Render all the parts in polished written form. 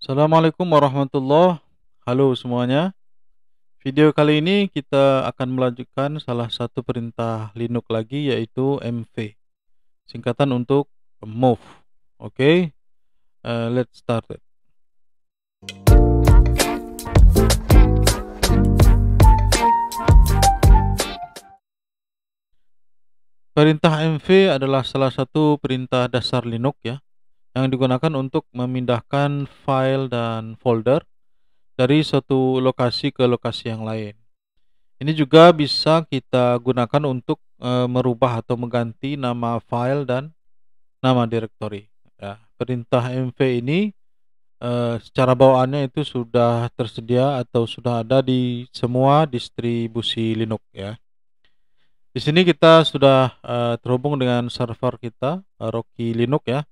Assalamualaikum warahmatullahi. Halo semuanya. Video kali ini kita akan melanjutkan salah satu perintah Linux lagi, yaitu mv, singkatan untuk move. Oke, let's start it. Perintah mv adalah salah satu perintah dasar Linux ya, yang digunakan untuk memindahkan file dan folder dari suatu lokasi ke lokasi yang lain. Ini juga bisa kita gunakan untuk merubah atau mengganti nama file dan nama direktori. Ya, perintah mv ini secara bawaannya itu sudah tersedia atau sudah ada di semua distribusi Linux ya. Di sini kita sudah terhubung dengan server kita, Rocky Linux ya,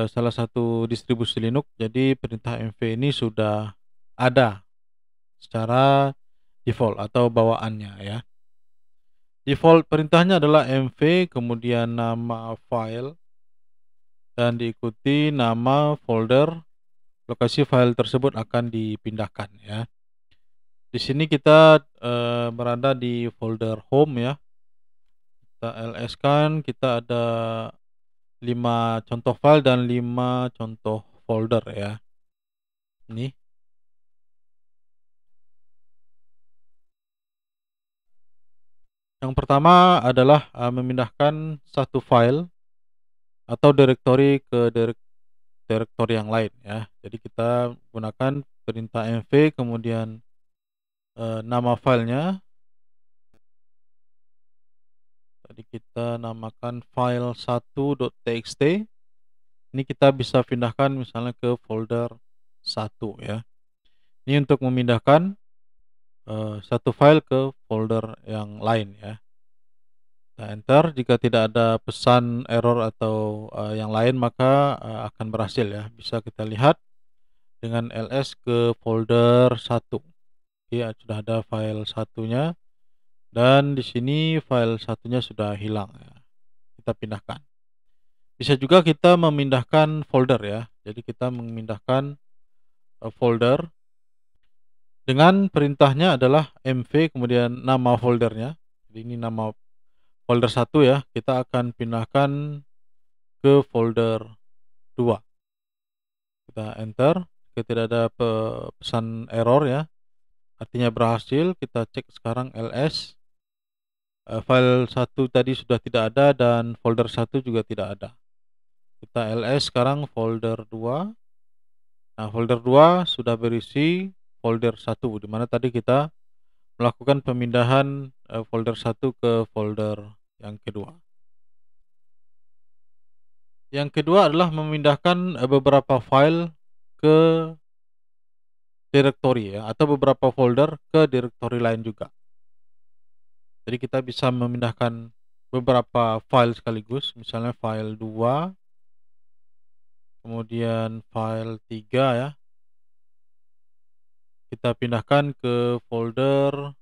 salah satu distribusi Linux. Jadi perintah mv ini sudah ada secara default atau bawaannya ya. Default perintahnya adalah mv, kemudian nama file, dan diikuti nama folder lokasi file tersebut akan dipindahkan ya. Di sini kita berada di folder home ya. Kita ls kan, kita ada 5 contoh file dan 5 contoh folder ya. Ini yang pertama adalah memindahkan satu file atau direktori ke direktori yang lain ya. Jadi kita gunakan perintah mv, kemudian nama filenya. Tadi kita namakan file 1.txt. Ini kita bisa pindahkan misalnya ke folder 1 ya. Ini untuk memindahkan satu file ke folder yang lain ya. Kita enter. Jika tidak ada pesan error atau yang lain, maka akan berhasil ya. Bisa kita lihat dengan ls ke folder 1. Ya, sudah ada file satunya, dan di sini file satunya sudah hilang ya. Kita pindahkan. Bisa juga kita memindahkan folder ya. Jadi kita memindahkan folder dengan perintahnya adalah mv kemudian nama foldernya. Jadi ini nama folder 1 ya. Kita akan pindahkan ke folder 2. Kita enter. Jika tidak ada pesan error ya, artinya berhasil. Kita cek sekarang ls. File 1 tadi sudah tidak ada dan folder 1 juga tidak ada. Kita ls sekarang folder 2. Nah, folder 2 sudah berisi folder 1, di mana tadi kita melakukan pemindahan folder 1 ke folder yang kedua. Yang kedua adalah memindahkan beberapa file ke direktori ya, atau beberapa folder ke direktori lain juga. Jadi kita bisa memindahkan beberapa file sekaligus, misalnya file 2, kemudian file 3 ya. Kita pindahkan ke folder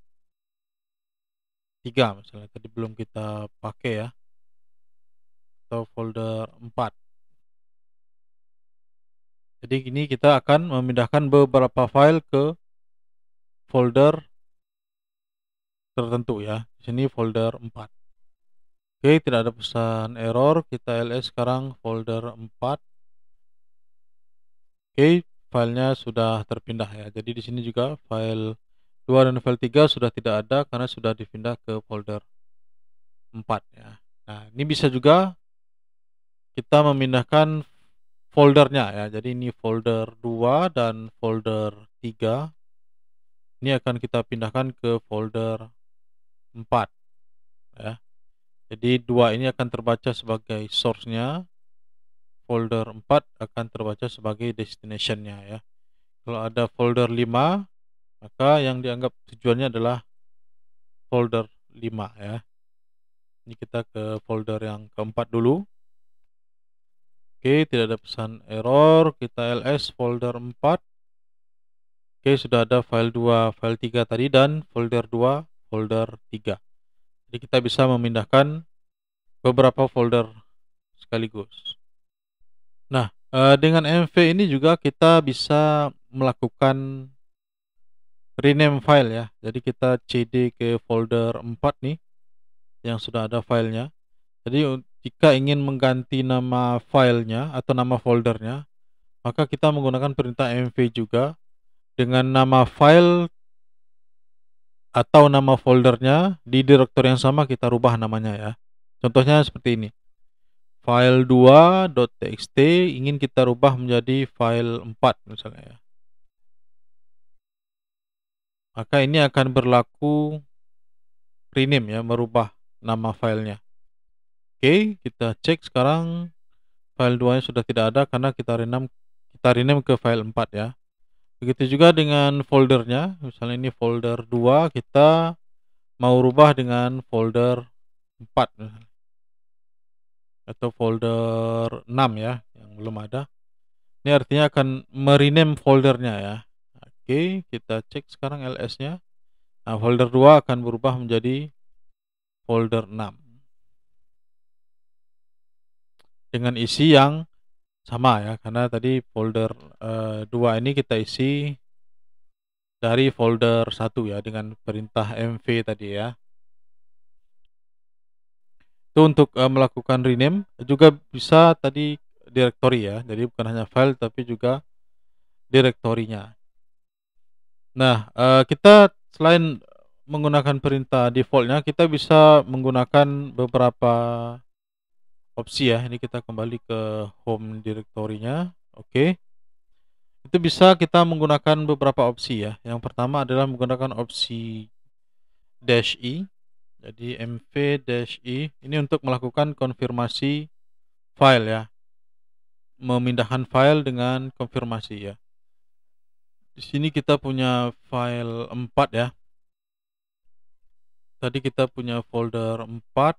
3 misalnya, tadi belum kita pakai ya, atau folder 4. Jadi ini kita akan memindahkan beberapa file ke folder tertentu ya. Di sini folder 4. Oke, tidak ada pesan error. Kita ls sekarang folder 4. Oke, filenya sudah terpindah ya. Jadi di sini juga file 2 dan file 3 sudah tidak ada karena sudah dipindah ke folder 4 ya. Nah, ini bisa juga kita memindahkan foldernya ya. Jadi ini folder 2 dan folder 3. Ini akan kita pindahkan ke folder 4 ya. Jadi 2 ini akan terbaca sebagai source-nya, folder 4 akan terbaca sebagai destination-nya ya. Kalau ada folder 5, maka yang dianggap tujuannya adalah folder 5 ya. Ini kita ke folder yang keempat dulu. Oke, tidak ada pesan error. Kita ls folder 4. Oke, sudah ada file 2, file 3 tadi, dan folder 2, folder 3. Jadi kita bisa memindahkan beberapa folder sekaligus. Nah, Dengan MV ini juga kita bisa melakukan rename file ya. Jadi kita cd ke folder 4 nih yang sudah ada filenya. Jadi jika ingin mengganti nama filenya atau nama foldernya, maka kita menggunakan perintah mv juga dengan nama file atau nama foldernya di direktori yang sama kita rubah namanya ya. Contohnya seperti ini. File 2.txt ingin kita rubah menjadi file 4 misalnya ya. Maka ini akan berlaku rename ya, merubah nama filenya. Oke, kita cek sekarang file 2 nya sudah tidak ada karena kita rename ke file 4 ya. Begitu juga dengan foldernya, misalnya ini folder 2 kita mau rubah dengan folder 4 atau folder 6 ya, yang belum ada. Ini artinya akan merename foldernya ya. Oke, kita cek sekarang ls-nya. Nah, folder 2 akan berubah menjadi folder 6 dengan isi yang sama ya, karena tadi folder 2 ini kita isi dari folder 1 ya dengan perintah mv tadi ya. Itu untuk melakukan rename, juga bisa tadi directory ya. Jadi bukan hanya file tapi juga direktorinya. Nah, kita selain menggunakan perintah defaultnya, kita bisa menggunakan beberapa opsi ya. Ini kita kembali ke home directory-nya. Oke. Itu bisa kita menggunakan beberapa opsi ya. Yang pertama adalah menggunakan opsi -i. Jadi mv-i ini untuk melakukan konfirmasi file ya. Memindahkan file dengan konfirmasi ya. Di sini kita punya file 4 ya. Tadi kita punya folder 4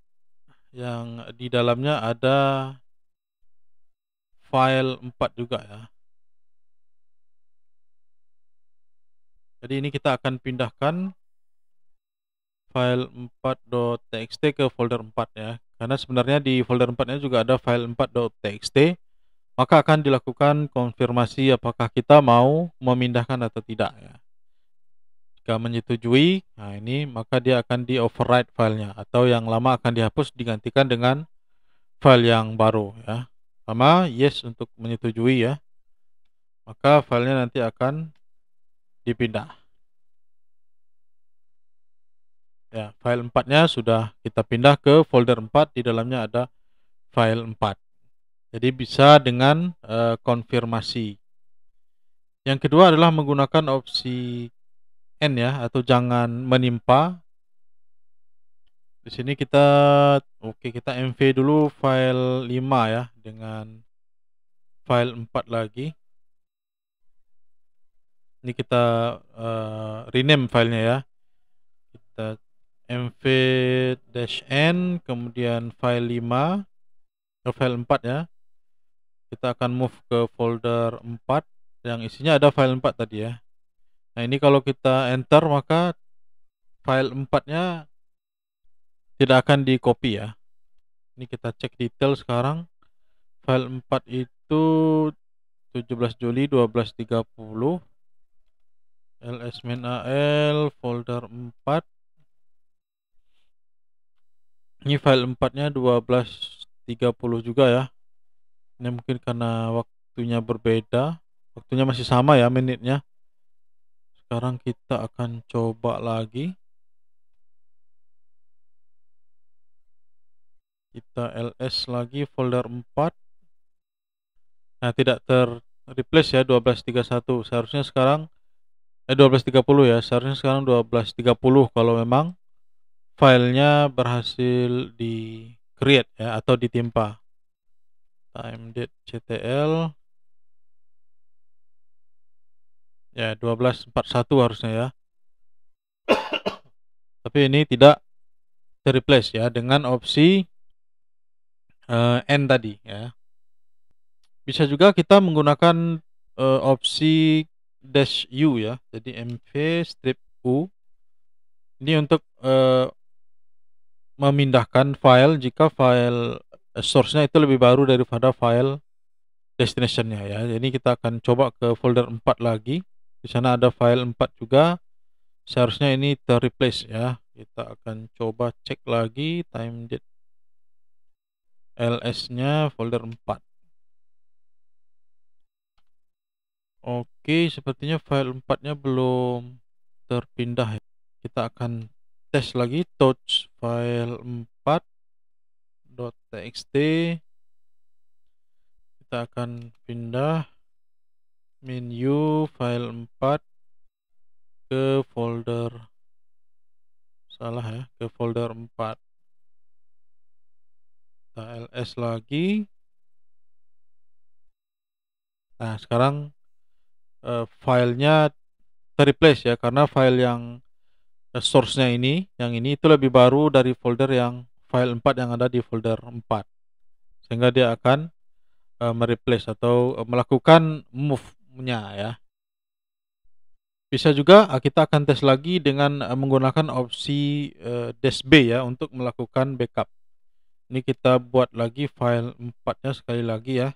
yang di dalamnya ada file 4 juga ya. Jadi ini kita akan pindahkan file 4.txt ke folder 4 ya. Karena sebenarnya di folder 4-nya juga ada file 4.txt, maka akan dilakukan konfirmasi apakah kita mau memindahkan atau tidak ya. Jika menyetujui, nah ini maka dia akan di overwrite filenya, atau yang lama akan dihapus digantikan dengan file yang baru ya. Sama yes untuk menyetujui ya, maka filenya nanti akan dipindah ya. File 4-nya sudah kita pindah ke folder 4, di dalamnya ada file 4. Jadi bisa dengan konfirmasi. Yang kedua adalah menggunakan opsi N ya, atau jangan menimpa. Di sini kita kita mv dulu file 5 ya dengan file 4 lagi. Ini kita rename filenya ya. Kita mv-n kemudian file 5 ke file 4 ya. Kita akan move ke folder 4 yang isinya ada file 4 tadi ya. Nah, ini kalau kita enter maka file 4-nya tidak akan di copy ya. Ini kita cek detail sekarang. File 4 itu 17 Juli 12.30 ls-al folder 4. Ini file 4-nya 12.30 juga ya. Ini mungkin karena waktunya berbeda. Waktunya masih sama ya menitnya. Sekarang kita akan coba lagi. Kita ls lagi folder 4. Nah, tidak replace ya 12.31. Seharusnya sekarang 12.30 ya. Seharusnya sekarang 12.30 kalau memang filenya berhasil di create ya atau ditimpa. Time date ctl ya 12.41 harusnya ya. Tapi ini tidak replace ya dengan opsi N tadi ya. Bisa juga kita menggunakan opsi -u ya. Jadi mv-u ini untuk memindahkan file jika file source-nya itu lebih baru daripada file destination-nya ya. Jadi kita akan coba ke folder 4 lagi. Di sana ada file 4 juga. Seharusnya ini ter-replace ya. Kita akan coba cek lagi time date ls-nya folder 4. Oke, sepertinya file 4-nya belum terpindah ya. Kita akan tes lagi touch file 4.txt. Kita akan pindah menu file 4 ke folder ke folder 4. Kita ls lagi. Nah, sekarang filenya terreplace ya, karena file yang source-nya yang ini itu lebih baru dari folder yang file 4 yang ada di folder 4. Sehingga dia akan mereplace atau melakukan move-nya ya. Bisa juga kita akan tes lagi dengan menggunakan opsi -b ya untuk melakukan backup. Ini kita buat lagi file 4-nya sekali lagi ya.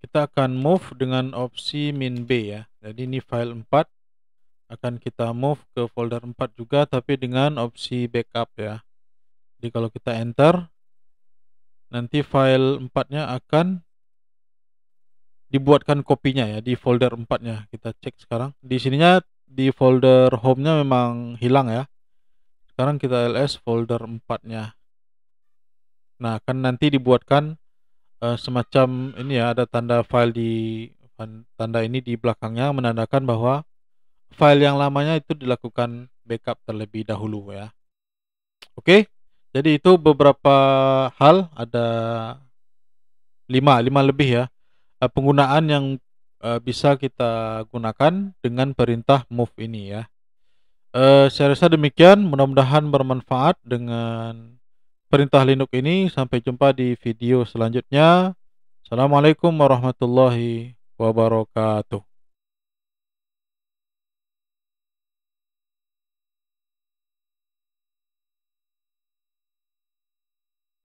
Kita akan move dengan opsi -b ya. Jadi ini file 4 akan kita move ke folder 4 juga, tapi dengan opsi backup ya. Jadi kalau kita enter, nanti file 4-nya akan dibuatkan kopinya ya di folder 4-nya. Kita cek sekarang. Di sininya di folder home-nya memang hilang ya. Sekarang kita ls folder 4-nya. Nah, akan nanti dibuatkan semacam ini ya, ada tanda file tanda ini di belakangnya menandakan bahwa file yang lamanya itu dilakukan backup terlebih dahulu ya. Oke. Jadi itu beberapa hal, ada 5 lebih ya. Penggunaan yang bisa kita gunakan dengan perintah move ini ya. Saya rasa demikian, mudah-mudahan bermanfaat dengan perintah Linux ini. Sampai jumpa di video selanjutnya. Assalamualaikum warahmatullahi wabarakatuh.